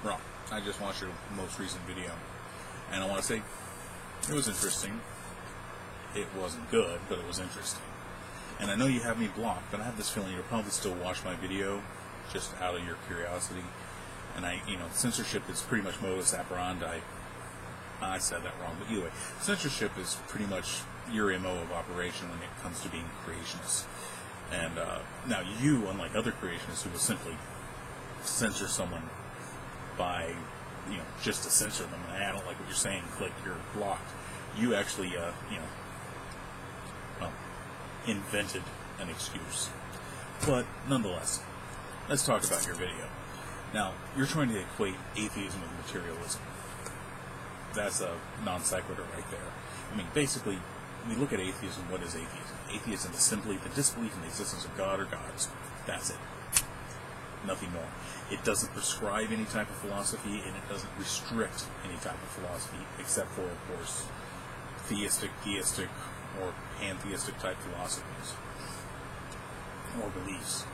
Wrong. I just watched your most recent video, and I want to say it was interesting. It wasn't good, but it was interesting. And I know you have me blocked, but I have this feeling you'll probably still watch my video just out of your curiosity. And censorship is pretty much modus operandi. I said that wrong, but either way, censorship is pretty much your MO of operation when it comes to being creationists. And now you, unlike other creationists who will simply censor someone by, just to censor them, and I don't like what you're saying, click, you're blocked. You actually, invented an excuse. But nonetheless, let's talk about your video. Now, you're trying to equate atheism with materialism. That's a non sequitur right there. I mean, basically, we look at atheism. What is atheism? Atheism is simply the disbelief in the existence of God or gods. That's it. Nothing more. It doesn't prescribe any type of philosophy, and it doesn't restrict any type of philosophy, except for, of course, theistic, deistic, or pantheistic type philosophies or beliefs.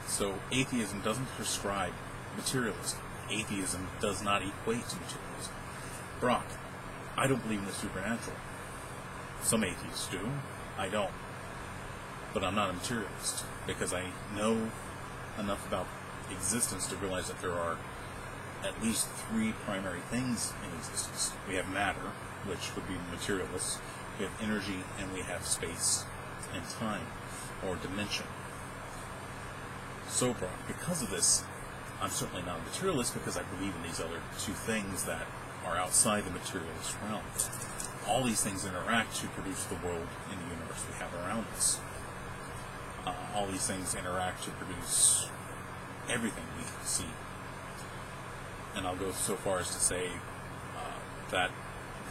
So atheism doesn't prescribe materialism. Atheism does not equate to materialism. Brock, I don't believe in the supernatural. Some atheists do. I don't. But I'm not a materialist, because I know enough about existence to realize that there are at least three primary things in existence. We have matter, which would be materialists. We have energy, and we have space and time, or dimension. So, Brock, because of this, I'm certainly not a materialist, because I believe in these other two things that are outside the materialist realm. All these things interact to produce the world and the universe we have around us. All these things interact to produce everything we see. And I'll go so far as to say that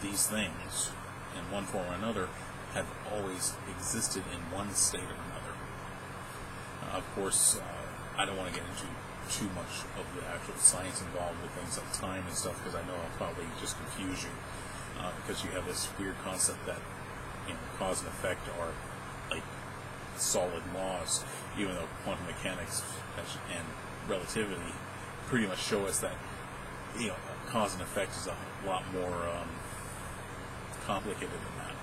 these things, in one form or another, have always existed in one state or another. Of course, I don't want to get into too much of the actual science involved with things like time and stuff, because I know I'll probably just confuse you, because you have this weird concept that cause and effect are like solid laws, even though quantum mechanics and relativity pretty much show us that cause and effect is a lot more complicated than that.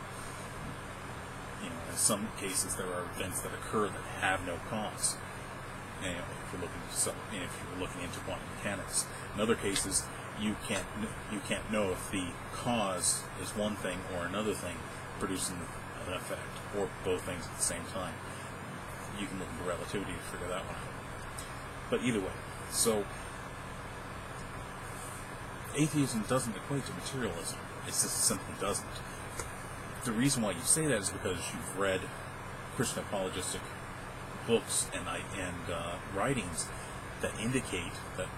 In some cases, there are events that occur that have no cause. If you're looking into quantum mechanics, in other cases, you can't know if the cause is one thing or another thing producing an effect, or both things at the same time. You can look into relativity to figure that one out. But either way, so atheism doesn't equate to materialism. It just simply doesn't. The reason why you say that is because you've read Christian apologistic books and writings that indicate that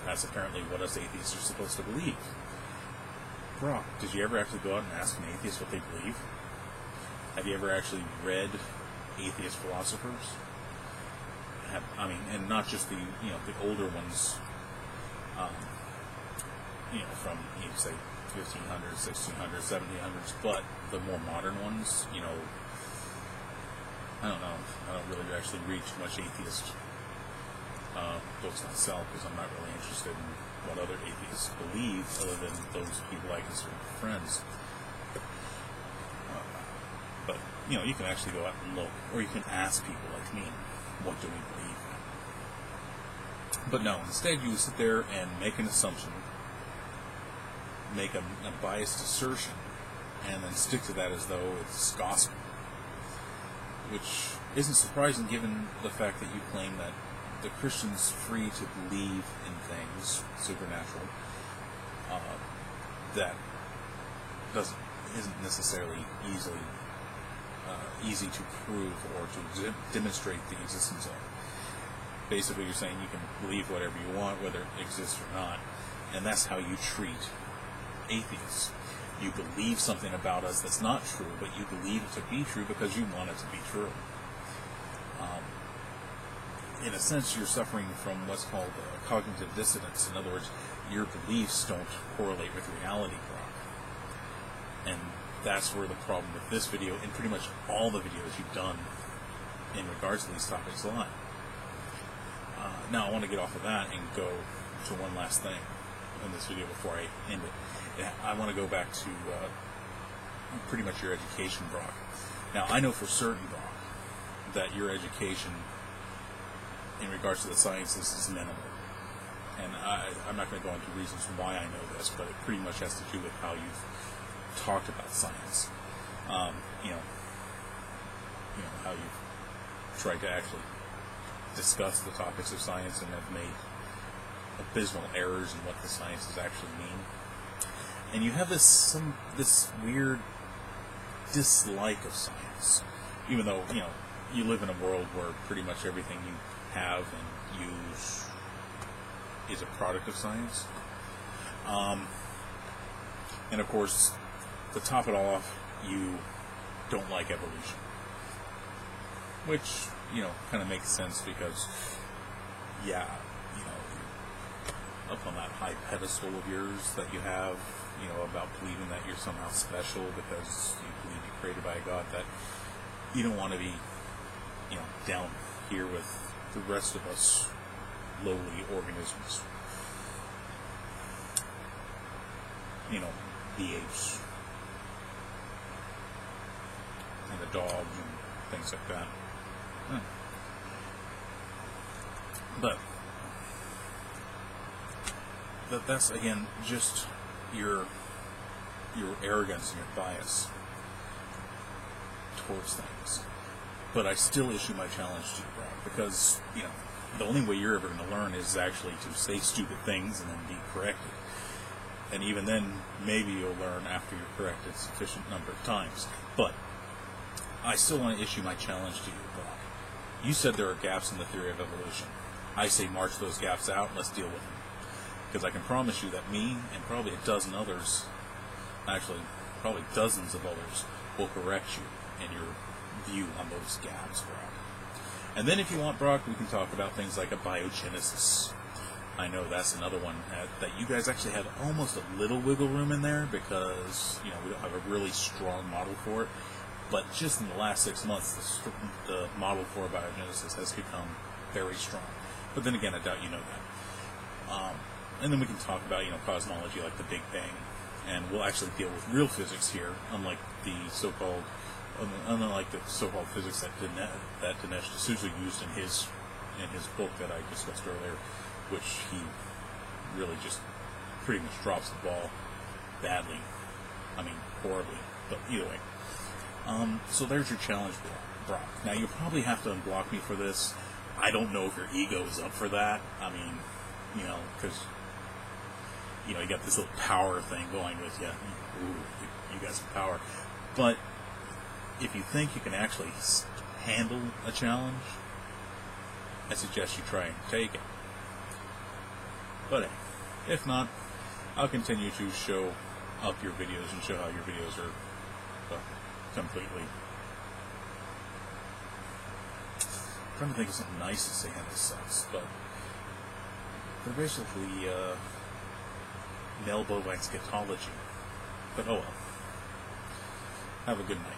that's apparently what us atheists are supposed to believe. Brock, did you ever actually go out and ask an atheist what they believe? Have you ever actually read atheist philosophers? And not just the older ones, from say 1500s, 1600s, 1700s, but the more modern ones. I don't know. I don't really actually read too much atheist books myself, because I'm not really interested in what other atheists believe, other than those people I consider friends. But you can actually go out and look, or you can ask people like me, what do we believe? But no, instead you sit there and make an assumption, make a biased assertion, and then stick to that as though it's gospel. Which isn't surprising, given the fact that you claim that the Christian's free to believe in things supernatural that isn't necessarily easy to prove or to demonstrate the existence of. Basically, you're saying you can believe whatever you want, whether it exists or not, and that's how you treat atheists. You believe something about us that's not true, but you believe it to be true because you want it to be true. In a sense, you're suffering from what's called cognitive dissonance. In other words, your beliefs don't correlate with reality, Brock. And that's where the problem with this video, and pretty much all the videos you've done in regards to these topics, lie. Now, I want to get off of that and go to one last thing in this video before I end it. I want to go back to pretty much your education, Brock. Now, I know for certain, Brock, that your education in regards to the sciences is minimal. And I'm not going to go into reasons why I know this, but it pretty much has to do with how you've talked about science. How you've tried to actually discuss the topics of science and have made abysmal errors in what the sciences actually mean. And you have this weird dislike of science, even though you live in a world where pretty much everything you have and use is a product of science. And of course, to top it all off, you don't like evolution, which kind of makes sense because you're up on that high pedestal of yours that you have, about believing that you're somehow special because you believe you're created by a God, that you don't want to be, down here with the rest of us lowly organisms. The apes and the dogs and things like that. But that's again just your arrogance and your bias towards things. But I still issue my challenge to you, Brock, because the only way you're ever going to learn is actually to say stupid things and then be corrected. And even then, maybe you'll learn after you're corrected a sufficient number of times. But I still want to issue my challenge to you, Brock. You said there are gaps in the theory of evolution. I say march those gaps out, let's deal with them. Because I can promise you that me and probably a dozen others, actually probably dozens of others, will correct you in your view on those gaps, Brock. And then if you want, Brock, we can talk about things like abiogenesis. I know that's another one that you guys actually had almost a little wiggle room in there because, we don't have a really strong model for it. But just in the last 6 months, the model for abiogenesis has become very strong. But then again, I doubt you know that. And then we can talk about, cosmology like the Big Bang. And we'll actually deal with real physics here, unlike the so-called physics that Dinesh D'Souza used in his book that I discussed earlier, which he really just pretty much drops the ball badly. I mean, horribly, but either way. So there's your challenge, Brock. Now, you probably have to unblock me for this. I don't know if your ego is up for that. I mean, because, you got this little power thing going with you. Ooh, you got some power. But if you think you can actually handle a challenge, I suggest you try and take it. But if not, I'll continue to show up your videos and show how your videos are completely... I'm trying to think of something nice to say in this sense, but they're basically male bovine scatology. But oh well. Have a good night.